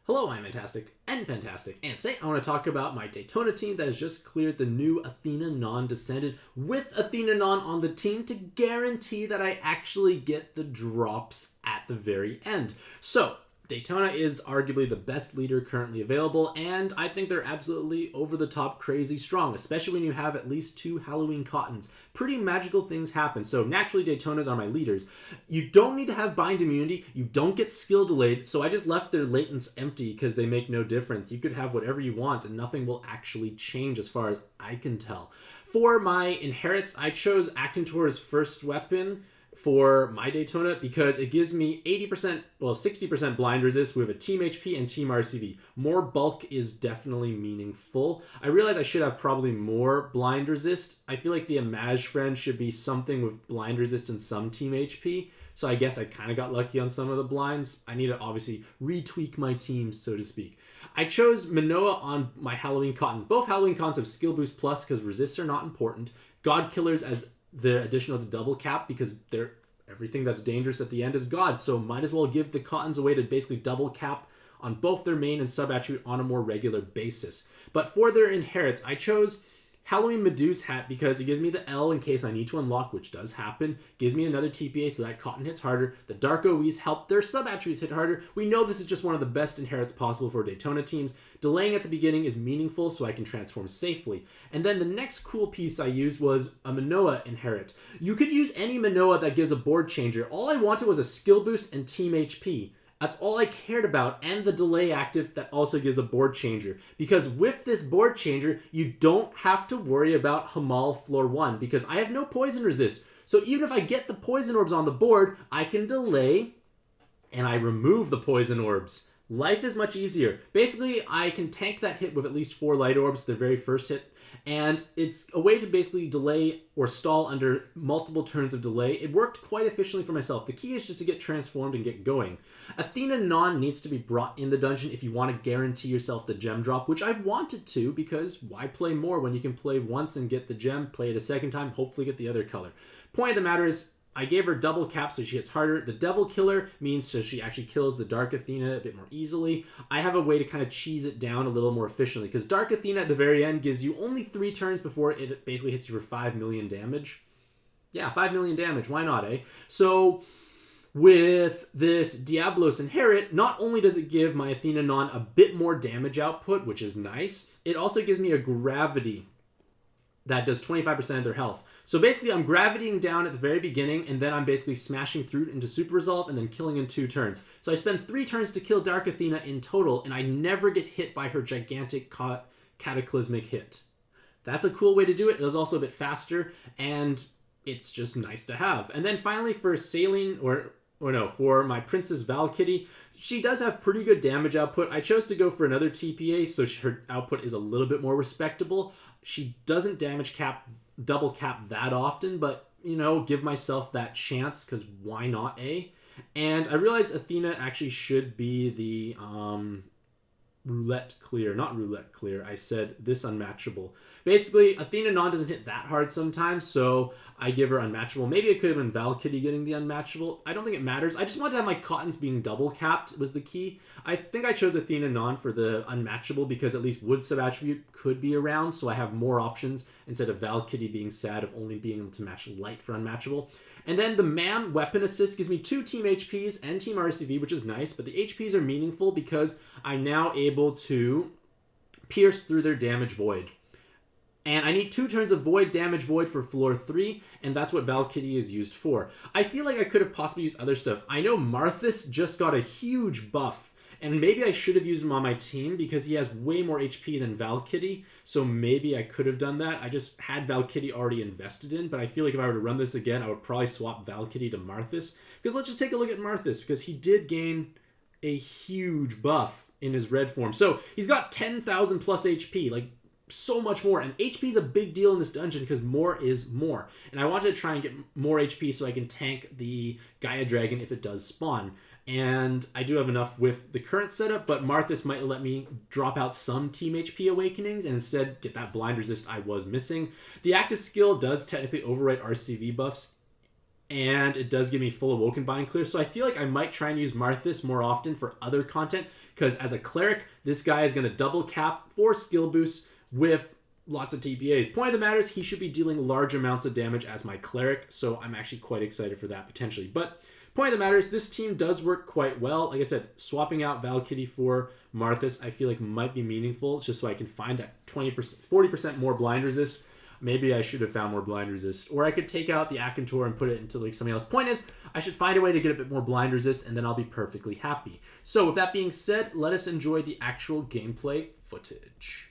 Hello, I'm Mantastic'c and Fantastic, and today I want to talk about my Daytona team that has just cleared the new Athena non-descended with Athena non on the team to guarantee that I actually get the drops at the very end. So, Daytona is arguably the best leader currently available, and I think they're absolutely over-the-top crazy strong, especially when you have at least 2 Halloween cottons. Pretty magical things happen, so naturally Daytonas are my leaders. You don't need to have bind immunity, you don't get skill delayed, so I just left their latents empty because they make no difference. You could have whatever you want and nothing will actually change as far as I can tell. For my inherits, I chose Akintor's first weapon for my Daytona because it gives me 60% blind resist with a team HP and team RCV. More bulk is definitely meaningful. I realize I should have probably more blind resist. I feel like the Image friend should be something with blind resist and some team HP. So I guess I kind of got lucky on some of the blinds. I need to obviously retweak my team, so to speak. I chose Manoa on my Halloween Cotton. Both Halloween Cottons have skill boost plus because resists are not important. God Killers as the additional to double cap because they're everything that's dangerous at the end is God, so might as well give the cottons a way to basically double cap on both their main and sub attribute on a more regular basis. But for their inherits, I chose Halloween Medusa hat because it gives me the L in case I need to unlock, which does happen. Gives me another TPA so that cotton hits harder. The Dark OEs help their sub-attributes hit harder. We know this is just one of the best inherits possible for Daytona teams. Delaying at the beginning is meaningful so I can transform safely. And then the next cool piece I used was a Manoa inherit. You could use any Manoa that gives a board changer. All I wanted was a skill boost and team HP. That's all I cared about, and the delay active that also gives a board changer. Because with this board changer, you don't have to worry about Hamal floor 1, because I have no poison resist. So even if I get the poison orbs on the board, I can delay, and I remove the poison orbs. Life is much easier. Basically, I can tank that hit with at least 4 light orbs, the very first hit, and it's a way to basically delay or stall under multiple turns of delay. It worked quite efficiently for myself. The key is just to get transformed and get going. Athena non needs to be brought in the dungeon if you want to guarantee yourself the gem drop, which I wanted to, because why play more when you can play once and get the gem, play it a second time, hopefully get the other color. Point of the matter is, I gave her double cap so she hits harder. The Devil Killer means so she actually kills the Dark Athena a bit more easily. I have a way to kind of cheese it down a little more efficiently because Dark Athena at the very end gives you only 3 turns before it basically hits you for 5 million damage. Yeah, 5 million damage. Why not, eh? So with this Diablos Inherit, not only does it give my Athena non a bit more damage output, which is nice, it also gives me a Gravity that does 25% of their health. So basically, I'm gravitying down at the very beginning, and then I'm basically smashing through into Super Resolve and then killing in 2 turns. So I spend 3 turns to kill Dark Athena in total, and I never get hit by her gigantic cataclysmic hit. That's a cool way to do it. It was also a bit faster, and it's just nice to have. And then finally, for Saline, for my Princess Valkyrie, she does have pretty good damage output. I chose to go for another TPA, so her output is a little bit more respectable. She doesn't double cap that often, but, give myself that chance, because why not, eh? And I realized Athena actually should be the, not roulette clear. I said this unmatchable. Basically, Athena non doesn't hit that hard sometimes, so I give her unmatchable. Maybe it could have been Valkyrie getting the unmatchable. I don't think it matters. I just wanted to have my cottons being double capped was the key. I think I chose Athena non for the unmatchable because at least wood sub-attribute could be around, so I have more options instead of Valkyrie being sad of only being able to match light for unmatchable. And then the MAM weapon assist gives me 2 team HPs and team RCV, which is nice, but the HPs are meaningful because I'm now able to pierce through their damage void. And I need 2 turns of void damage void for floor 3, and that's what Valkyrie is used for. I feel like I could have possibly used other stuff. I know Marthas just got a huge buff, and maybe I should have used him on my team because he has way more HP than Valkyrie, so maybe I could have done that. I just had Valkyrie already invested in, but I feel like if I were to run this again, I would probably swap Valkyrie to Marthas. Because let's just take a look at Marthas, because he did gain a huge buff in his red form. So he's got 10,000 plus HP, like so much more, and HP is a big deal in this dungeon because more is more, and I wanted to try and get more HP so I can tank the Gaia Dragon if it does spawn, and I do have enough with the current setup, but Marthas might let me drop out some team HP awakenings and instead get that blind resist I was missing. The active skill does technically overwrite RCV buffs and it does give me full Awoken Bind clear, so I feel like I might try and use Marthas more often for other content, because as a cleric, this guy is going to double cap for skill boosts with lots of TPAs. Point of the matter is he should be dealing large amounts of damage as my cleric, so I'm actually quite excited for that potentially. But point of the matter is this team does work quite well. Like I said, swapping out Valkyrie for Marthas I feel like might be meaningful, just so I can find that 20%, 40% more blind resist. Maybe I should have found more blind resist. Or I could take out the Akantor and put it into like something else. Point is, I should find a way to get a bit more blind resist, and then I'll be perfectly happy. So with that being said, let us enjoy the actual gameplay footage.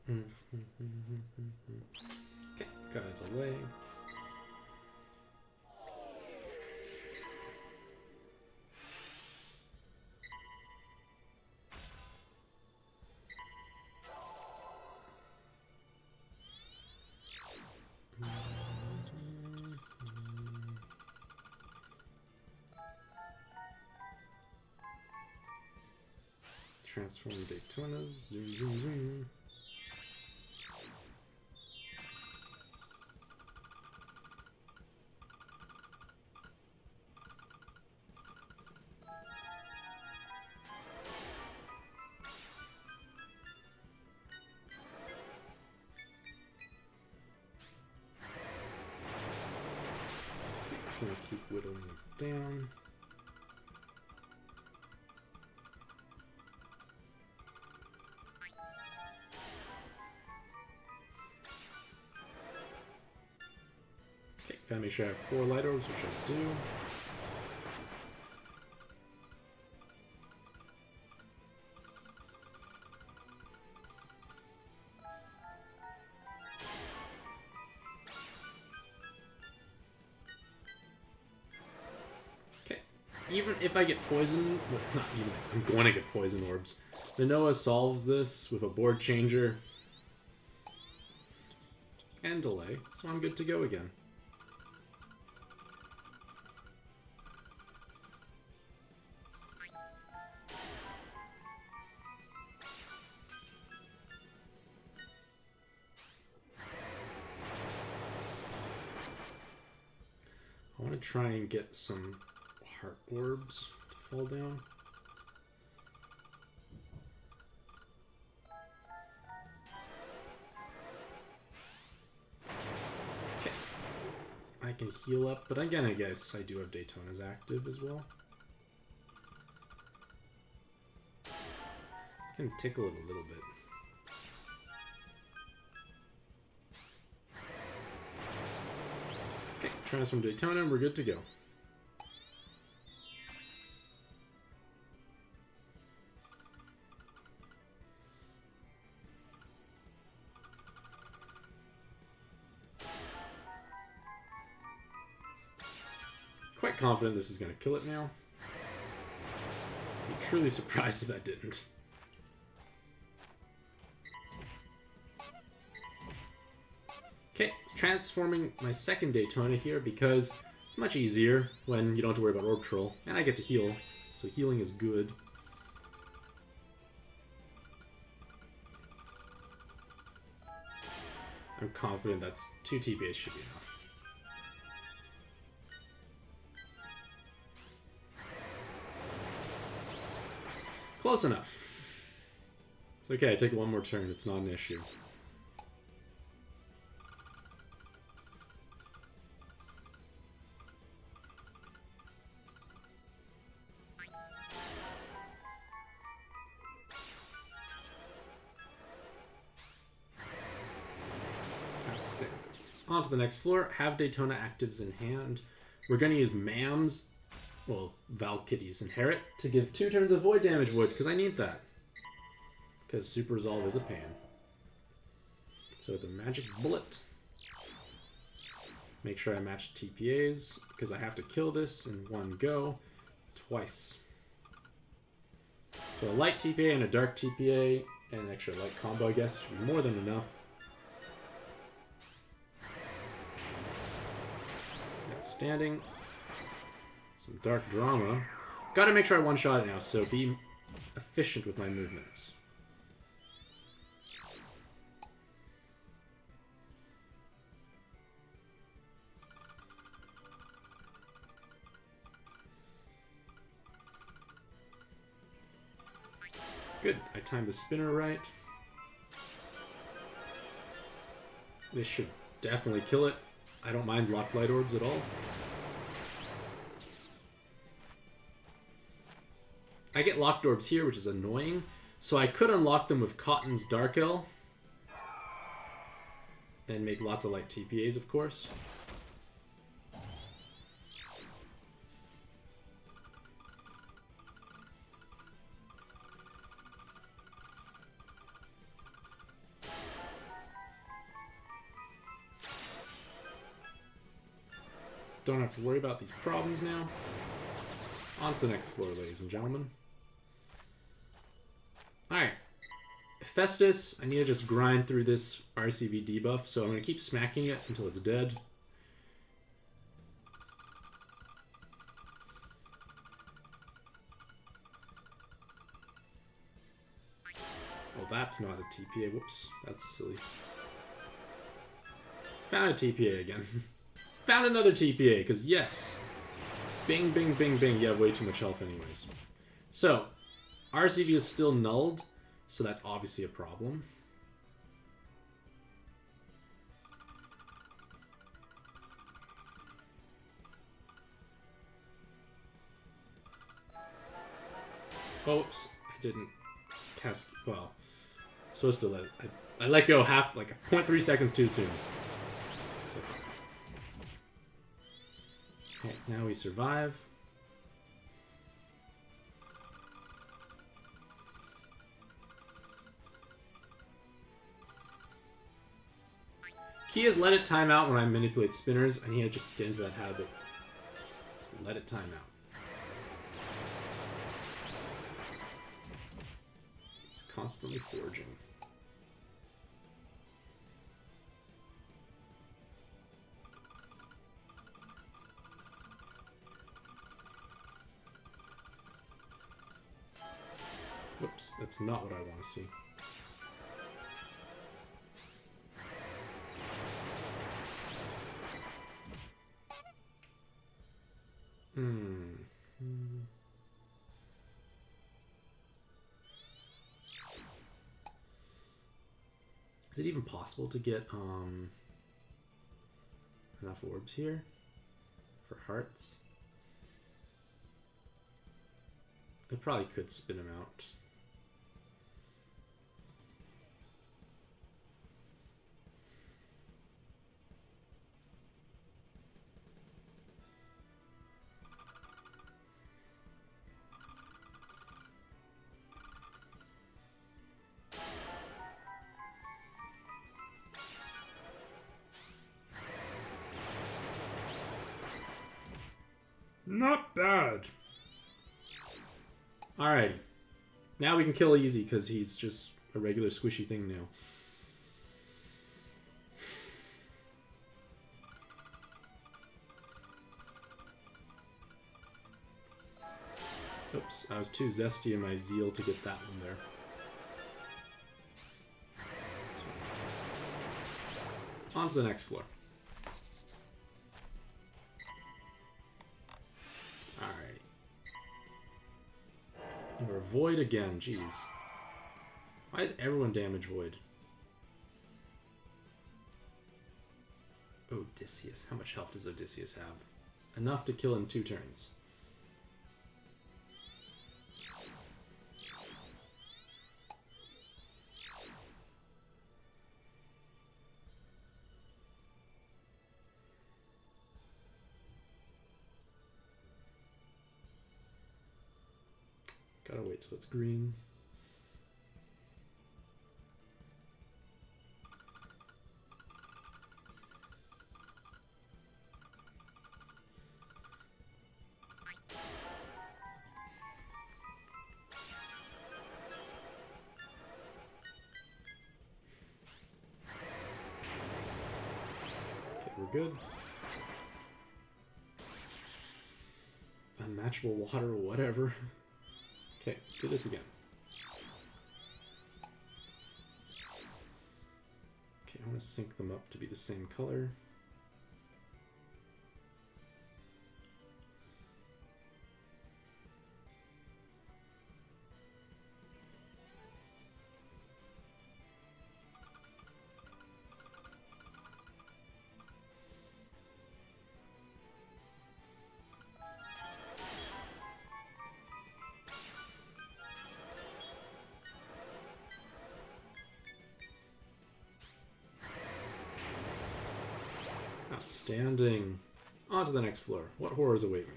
Okay, got it away. Transform Daytonas. Zoom, zoom, zoom. Gonna keep whittling it down. Okay, gotta make sure I have 4 light orbs, which I do. Even if I get poisoned, well, not even if, I'm going to get poison orbs. Manoa solves this with a board changer and delay, so I'm good to go again. I want to try and get some heart orbs to fall down. Okay. I can heal up, but again, I guess I do have Daytona's active as well. I can tickle it a little bit. Okay, transform Daytona, and we're good to go. Quite confident this is going to kill it now. I'm truly surprised if that didn't. Okay, it's transforming my second Daytona here because it's much easier when you don't have to worry about Orb Troll. And I get to heal, so healing is good. I'm confident that's 2 TPAs should be enough. Close enough. It's okay, I take 1 more turn, it's not an issue. Outstanding. On to the next floor. Have Daytona actives in hand. We're going to use Mam's, well, Valkyrie's Inherit to give 2 turns of void damage wood, because I need that. Because Super Resolve is a pain. So it's a magic bullet. Make sure I match TPAs, because I have to kill this in 1 go, twice. So a light TPA and a dark TPA, and an extra light combo, I guess, should be more than enough. Outstanding. Some dark drama. Gotta make sure I one-shot it now, so be efficient with my movements. Good, I timed the spinner right. This should definitely kill it. I don't mind locked light orbs at all. I get locked orbs here, which is annoying. So I could unlock them with Cotton's Dark L. And make lots of light TPAs, of course. Don't have to worry about these problems now. On to the next floor, ladies and gentlemen. Alright. Festus, I need to just grind through this RCV debuff, so I'm going to keep smacking it until it's dead. Well, that's not a TPA. Whoops, that's silly. Found a TPA again. Found another TPA, because yes. Bing, bing, bing, bing. You have way too much health anyways. So, RCV is still nulled, so that's obviously a problem. Oops, I didn't cast, well, supposed to let, I let go half, like 0.3 seconds too soon. So, okay, now we survive. Key is let it time out when I manipulate spinners. I need to just get into that habit. Just let it time out. It's constantly forging. Whoops, that's not what I want to see. Is it even possible to get enough orbs here for hearts? I probably could spin them out. Not bad. Alright. Now we can kill easy because he's just a regular squishy thing now. Oops, I was too zesty in my zeal to get that one there. On to the next floor. Alright. We're void again, jeez. Why is everyone damage void? Odysseus. How much health does Odysseus have? Enough to kill in 2 turns. Gotta wait till it's green. Okay, we're good. Unmatchable water, whatever. Okay, do this again. Okay, I want to sync them up to be the same color. Outstanding. On to the next floor. What horrors await me?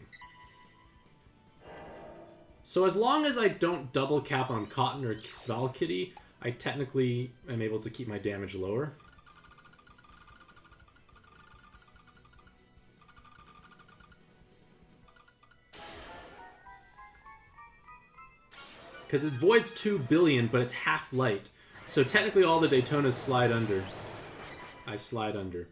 So as long as I don't double cap on Cotton or Valkyrie, I technically am able to keep my damage lower. Because it voids 2 billion, but it's half light. So technically all the Daytonas slide under. I slide under.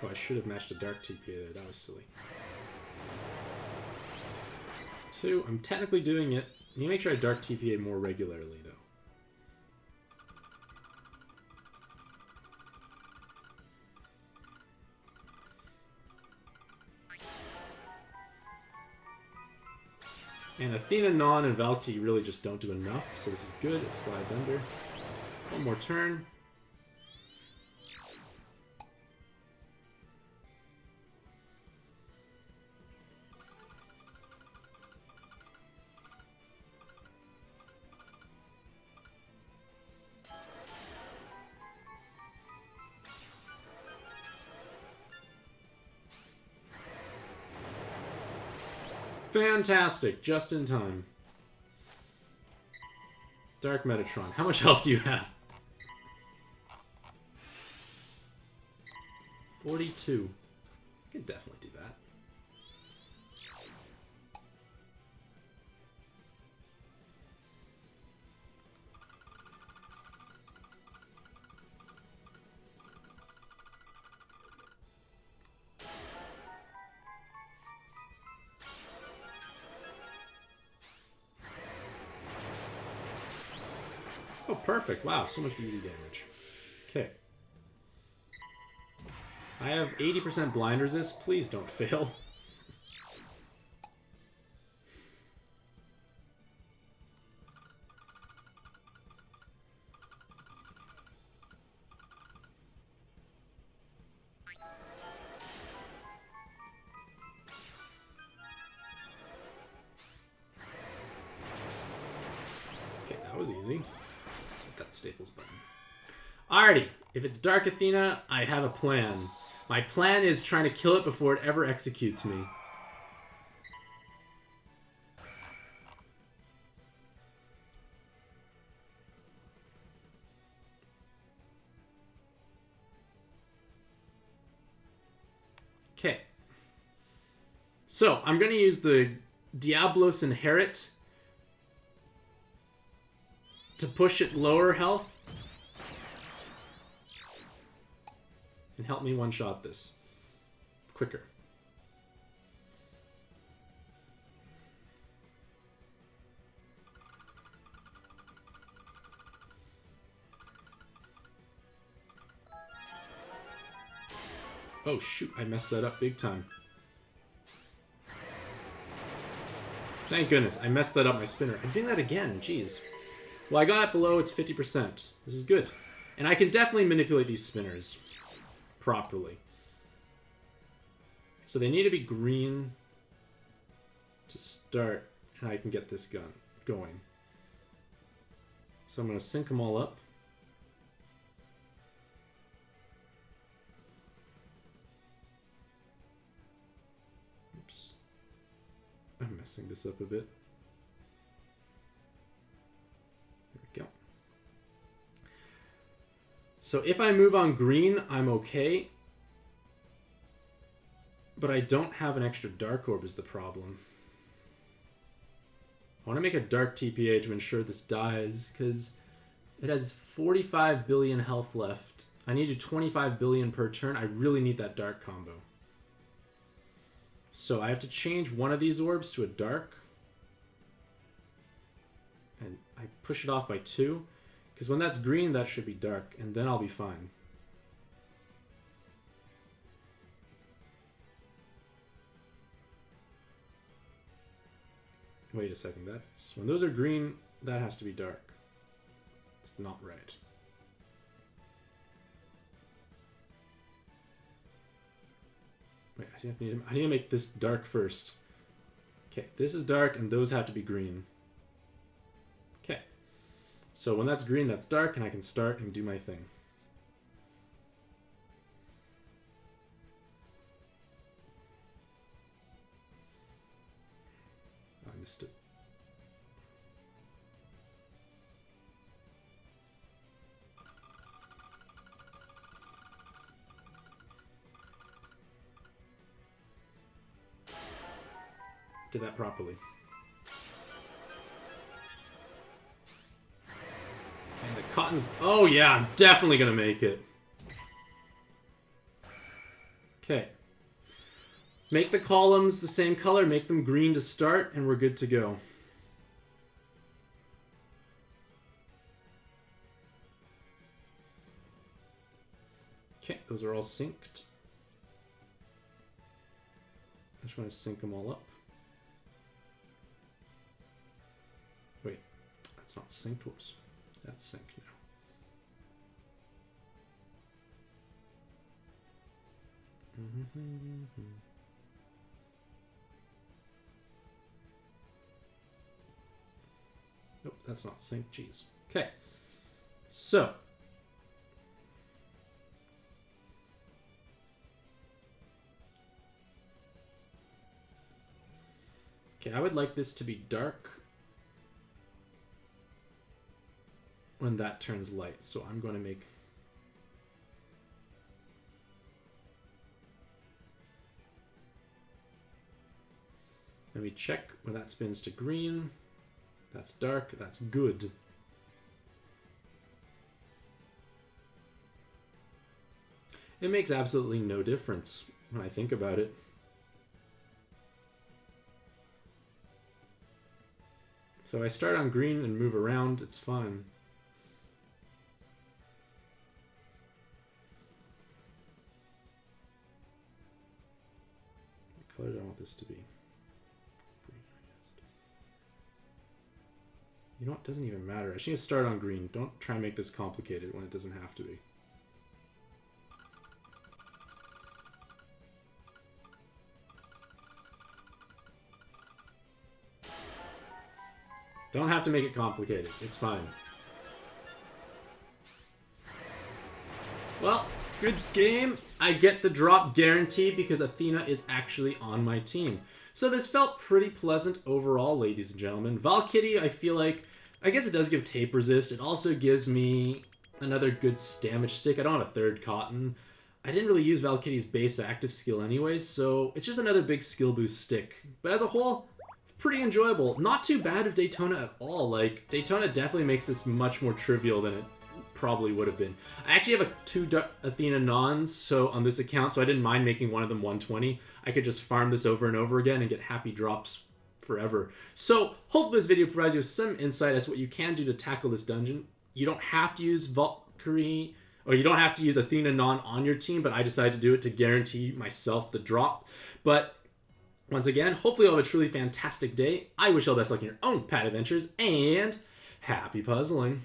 Oh, I should have matched a dark TPA there. That was silly. 2. I'm technically doing it. I need to make sure I dark TPA more regularly, though. And Athena, Non, and Valkyrie really just don't do enough, so this is good. It slides under. One more turn. Fantastic, just in time. Dark Metatron. How much health do you have? 42. I can definitely do that. Oh, perfect. Wow, so much easy damage. Okay. I have 80% blind resist. Please don't fail. Okay, that was easy. That staples button. Alrighty, if it's Dark Athena, I have a plan. My plan is trying to kill it before it ever executes me. Okay. So, I'm going to use the Diablos Inherit to push it lower health and help me one-shot this quicker. Oh shoot, I messed that up big time. Thank goodness, I messed that up my spinner. I'm doing that again, jeez. Well, I got it below its 50%. This is good. And I can definitely manipulate these spinners properly. So they need to be green to start, and I can get this gun going. So I'm going to sync them all up. Oops. I'm messing this up a bit. There we go. So if I move on green, I'm okay. But I don't have an extra Dark Orb is the problem. I want to make a Dark TPA to ensure this dies, because it has 45 billion health left. I need to 25 billion per turn. I really need that Dark combo. So I have to change one of these orbs to a Dark. And I push it off by 2. Because when that's green, that should be Dark, and then I'll be fine. Wait a second, that's when those are green, that has to be dark. It's not right. Wait, I need to make this dark first. Okay, this is dark, and those have to be green. Okay. So when that's green, that's dark, and I can start and do my thing. Oh, I missed it. Did that properly. And the cotton's... Oh yeah, I'm definitely gonna make it. Okay. Make the columns the same color, make them green to start, and we're good to go. Okay, those are all synced. I just want to sync them all up. Wait, that's not synced. Whoops. That's synced now. Nope, that's not synced. Jeez. Okay. So. Okay, I would like this to be dark when that turns light. So I'm going to make... Let me check when that spins to green. That's dark. That's good. It makes absolutely no difference when I think about it. So I start on green and move around. It's fine. What color do I want this to be? You know what? It doesn't even matter. I just need to start on green. Don't try and make this complicated when it doesn't have to be. Don't have to make it complicated. It's fine. Well, good game. I get the drop guaranteed because Athena is actually on my team. So this felt pretty pleasant overall, ladies and gentlemen. Valkyrie, I feel like, I guess it does give tape resist. It also gives me another good damage stick. I don't have a third cotton. I didn't really use Valkyrie's base active skill anyways, so it's just another big skill boost stick. But as a whole, pretty enjoyable. Not too bad of Daytona at all. Like, Daytona definitely makes this much more trivial than it probably would have been. I actually have two Athena nons so on this account, so I didn't mind making one of them 120. I could just farm this over and over again and get happy drops forever. So, hopefully this video provides you with some insight as to what you can do to tackle this dungeon. You don't have to use Valkyrie, or you don't have to use Athena non on your team, but I decided to do it to guarantee myself the drop. But once again, hopefully you'll have a truly fantastic day. I wish you all the best luck in your own pad adventures, and happy puzzling.